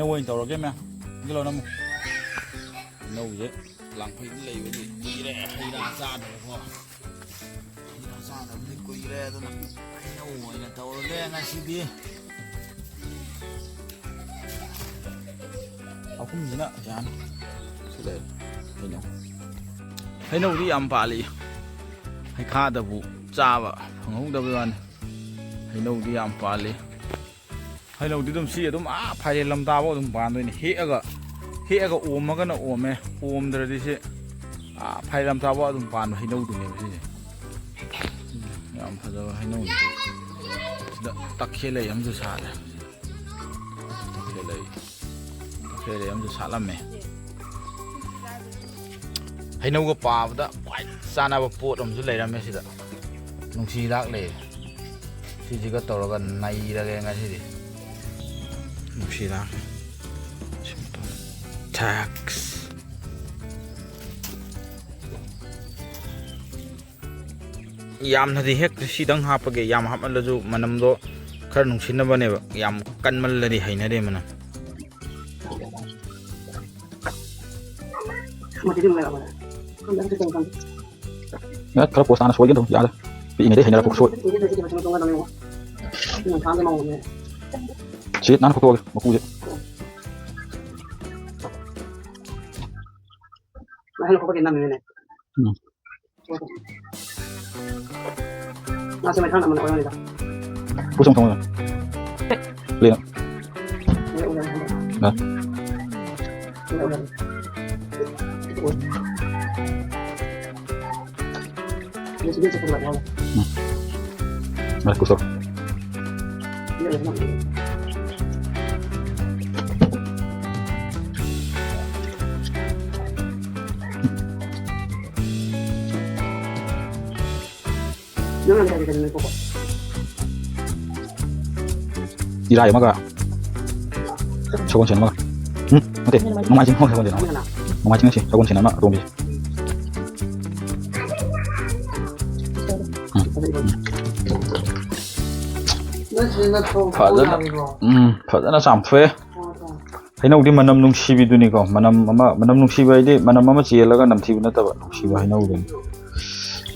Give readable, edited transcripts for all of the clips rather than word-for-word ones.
ꯍꯩꯅꯧ ꯑꯣꯏꯅ ꯇꯧꯔꯒꯦ ꯃꯌꯥꯝ ꯀꯤꯂꯣ ꯑꯃꯨꯛ ꯍꯩꯅꯧꯁꯦ ꯂꯥꯡꯐꯩꯗ ꯂꯩꯕꯗꯤ ꯀꯨꯏꯔꯦ ꯍꯩ ꯔꯥ ꯆꯥꯗꯕꯀꯣ ꯍꯩ ꯔꯥ ꯆꯥꯗꯕꯗꯤ ꯀꯨꯏꯔꯦ ꯑꯗꯨꯅ ꯍꯩꯅꯧ ꯑꯣꯏꯅ ꯇꯧꯔꯒꯦ ꯉꯁꯤꯗꯤ ꯑꯍꯨꯝꯁꯤꯅ ꯌꯥꯅꯤ ꯁꯤꯗ ꯍꯩꯅꯧꯗꯤ ꯌꯥꯝ ꯄꯥꯜꯂꯤ ꯍꯩꯈꯥꯗꯕꯨ ꯆꯥꯕ ꯐꯪꯍꯧꯗꯕꯩ ꯋꯥꯅꯤ ꯍꯩꯅꯧꯗꯤ ꯌꯥꯝ ꯄꯥꯜꯂꯤ ꯍꯩꯅꯧꯗꯤ ꯑꯗꯨꯝ ꯁꯤ ꯑꯗꯨꯝ ꯐꯥꯏꯔꯦꯟ ꯂꯝꯇꯥꯐꯥꯎ ꯑꯗꯨꯝ ꯄꯥꯟꯗꯣꯏꯅꯤ ꯍꯦꯛꯑꯒ ꯑꯣꯝꯃꯒꯅ ꯑꯣꯝꯃꯦ ꯑꯣꯝꯗ꯭ꯔꯗꯤ ꯁꯤ ꯐꯥꯏꯔꯦꯟ ꯂꯝꯇꯥꯐꯥꯎ ꯑꯗꯨꯝ ꯄꯥꯟꯕ ꯍꯩꯅꯧꯗꯨꯅꯦꯕ ꯁꯤꯁꯦ ꯌꯥꯝ ꯐꯖꯕ ꯍꯩꯅꯧꯅꯤ ꯁꯤꯗ ꯇꯈꯦꯜꯂꯩ ꯑꯃꯁꯨ ꯁꯥꯠꯂꯦ ꯇꯈꯦꯜꯂꯩ ꯑꯃꯁꯨ ꯁꯥꯠꯂꯝꯃꯦ ꯍꯩꯅꯧꯒ ꯄꯥꯕꯗ ꯈ꯭ꯋꯥꯏ ꯆꯥꯅꯕ ꯄꯣꯠ ꯑꯃꯁꯨ ꯂꯩꯔꯝꯃꯦ ꯁꯤꯗ ꯅꯨꯡꯁꯤ ꯍꯤꯗꯥꯛ ꯂꯩꯔꯦ ꯁꯤꯁꯤꯒ ꯇꯧꯔꯒ ꯅꯩꯔꯒꯦ ꯉꯁꯤꯗꯤ ꯅꯨꯡꯁꯤ ꯍꯤꯗꯥꯛ ꯊꯦꯛꯁ ꯌꯥꯝꯅꯗꯤ ꯍꯦꯛ ꯁꯤꯗꯪ ꯍꯥꯞꯄꯒꯦ ꯌꯥꯝ ꯍꯥꯞꯃꯜꯂꯁꯨ ꯃꯅꯝꯗꯣ खर नुंसिनबनेब याम कन्मल्लदि हैनरे मनम या खर पोसाना सोय दो यार पीने हैनरा को सोय चे नान को मकुजे mahal ko din namin yun nasa may thang naman ako yun nila pusong tong yun lina na sige sa paglaban ako mahal ko sir Irai maga sogon sen maga oke nomai jing sogon sen nomai jing sih sogon sen ama rombi fazana samfe hainau di manam nungsibi duni ko manam nungsibi ai di manam ama chielaga namthibu nataba nungsibi hainau duni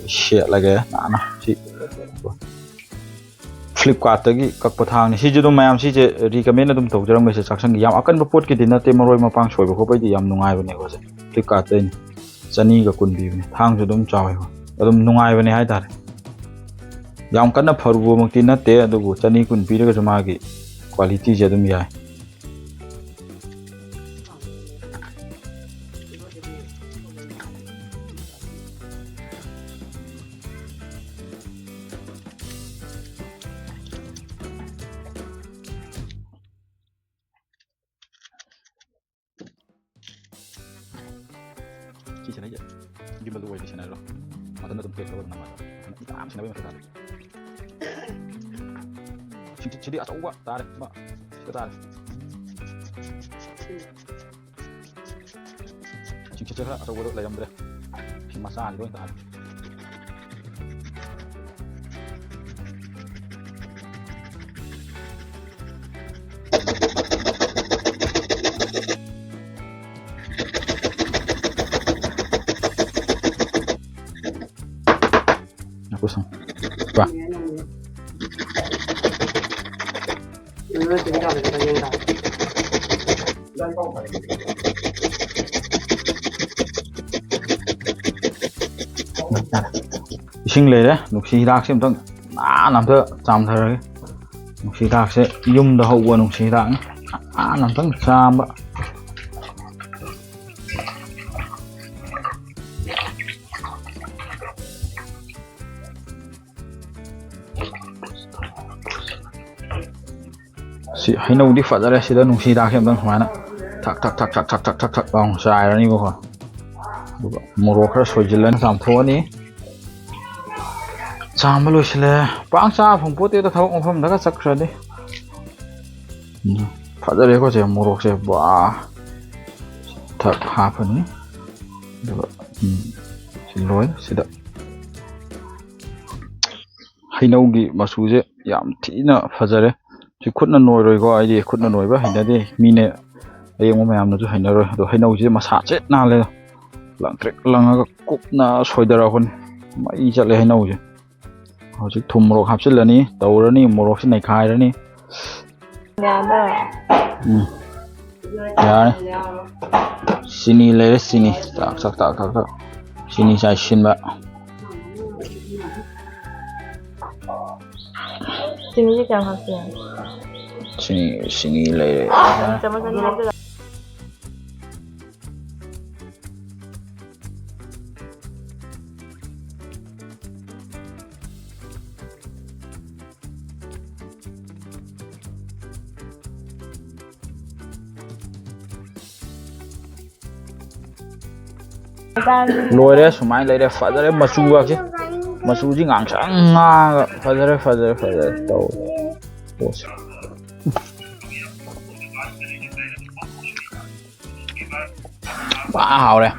shit lage na si Flipkart tagi kakpa thang si judum mayam si je recommend adum tawjaram mese saksang yam akan ba pot ki dinna te maroi mapang soi ba khopai di yam nungai bane ko je Flipkart te chani ga kun bi ne thang judum chawai ko adum nungai bane hai tar yam kanna pharubo makti na te adu chani kun bi ga jama gi quality je adum yai Sini aja, gimana tuh di sana loh, atau nanti kita coba nama, kita sini apa yang kita jadi asal gua tarik, mbak, kita tarik, cincin asal gua tuh layam deh, si masa itu yang tarik. Kusang, ba? Ising leh deh, nuksi hidak sih untuk nanti cam terus, nuksi hidak sih yum dah hawa nuksi hidak, nanti cam ba. Si hainau di fazare sida nungsi dak yang mana tak bang saya ni bukan murokar sojilan sampo ni sambil usile bangsa pemputi itu tahu ngomong mereka sakra deh fazare ko je murok je bah tak apa ni siloi sida hainau gi masuje yam tina fazare si khutna noi roi ko ai di khutna noi ba hinda de mine ꯑꯌꯦꯡꯕ ꯃꯌꯥꯝꯅꯁꯨ ꯍꯩꯅꯔꯣꯏ ꯑꯗꯣ ꯍꯩꯅꯧꯁꯦ ꯃꯁꯥ ꯆꯦꯠ ꯅꯥꯜꯂꯦꯗ ꯂꯪꯇ꯭ꯔꯤꯛ ꯂꯪꯉꯒ ꯀꯨꯞꯅ ꯁꯣꯏꯗꯔꯛꯄꯅꯤ ꯃꯩ ꯆꯠꯂꯦ ꯍꯩꯅꯧꯁꯦ ꯍꯧꯖꯤꯛ ꯊꯨꯝ ꯃꯣꯔꯣꯛ ꯍꯥꯞꯆꯤꯜꯂꯅꯤ ꯇꯧꯔꯅꯤ ꯃꯣꯔꯣꯛꯁꯦ ꯅꯩꯈꯥꯏꯔꯅꯤ ꯌꯥꯔꯦ ꯆꯤꯅꯤ ꯂꯩꯔꯦ ꯆꯤꯅꯤ ꯇꯥꯛ ꯆꯤꯅꯤ ꯆꯥꯏꯁꯤꯟꯕ ꯆꯤꯅꯤꯁꯦ ꯀꯌꯥꯝ ꯍꯥꯞꯄꯦ ꯆꯤꯅꯤ ꯂꯩꯔꯦ ꯆꯥꯃꯁ ꯑꯅꯤ ꯍꯥꯞꯆꯤꯜꯂ ꯂꯣꯏꯔꯦ ꯁꯨꯃꯥꯏꯅ ꯂꯩꯔꯦ ꯐꯖꯔꯦ ꯃꯆꯨꯒꯁꯦ ꯃꯆꯨꯁꯤ ꯉꯥꯡꯁꯪ ꯉꯥꯡꯉꯒ ꯐꯖꯔꯦ ꯇꯧꯔꯦ ꯄꯣꯠꯁꯦ ꯍꯥꯎꯔꯦ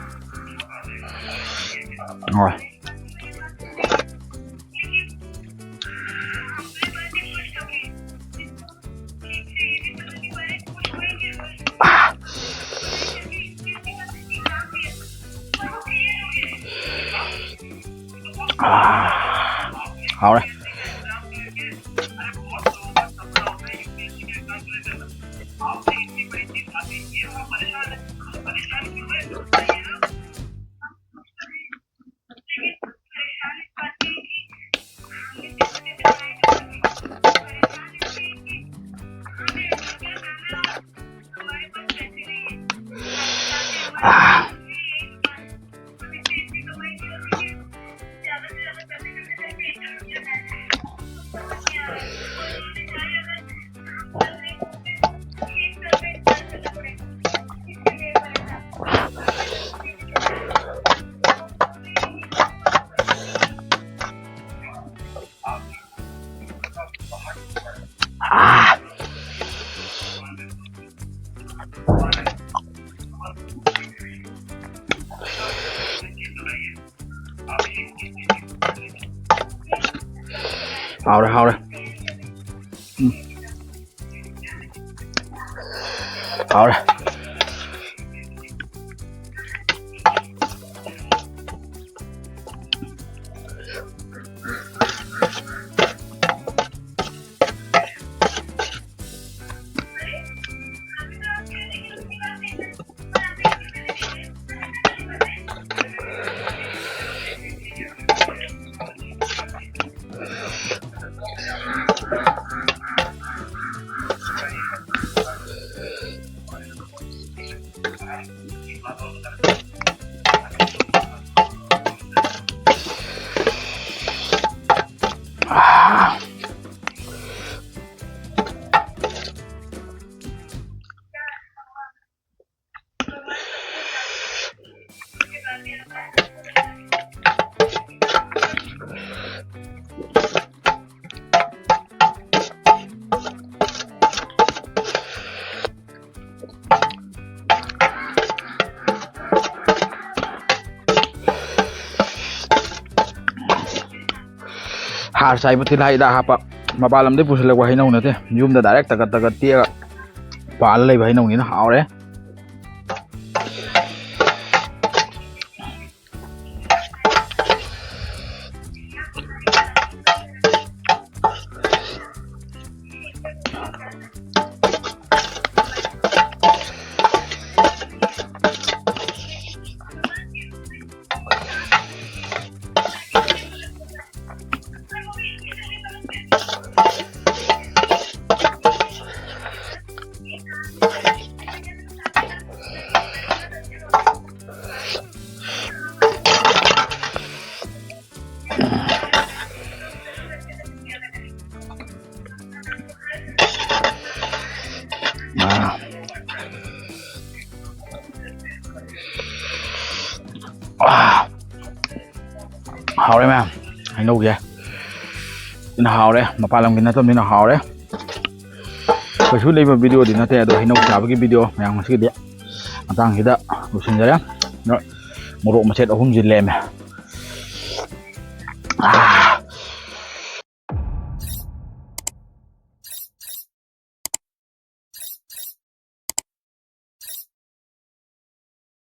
hào đây. Hào đây. Hào đây. Hạt xay một thịt hay đã hạp ạ mà ba làm đấy phụ là quả hay nông nữa thế nhưng mà direct takat tia phá lấy hay nông như nó hảo đấy. Hào đấy mà hành đâu kìa nó hào đấy mà pa làm cái này tôm nó hào đấy cái chút đây một video thì nó sẽ được hành đâu trả với cái video này mà cái điện mà tăng cái đó đủ xin rồi rồi một độ mà chết ở hôm gì làm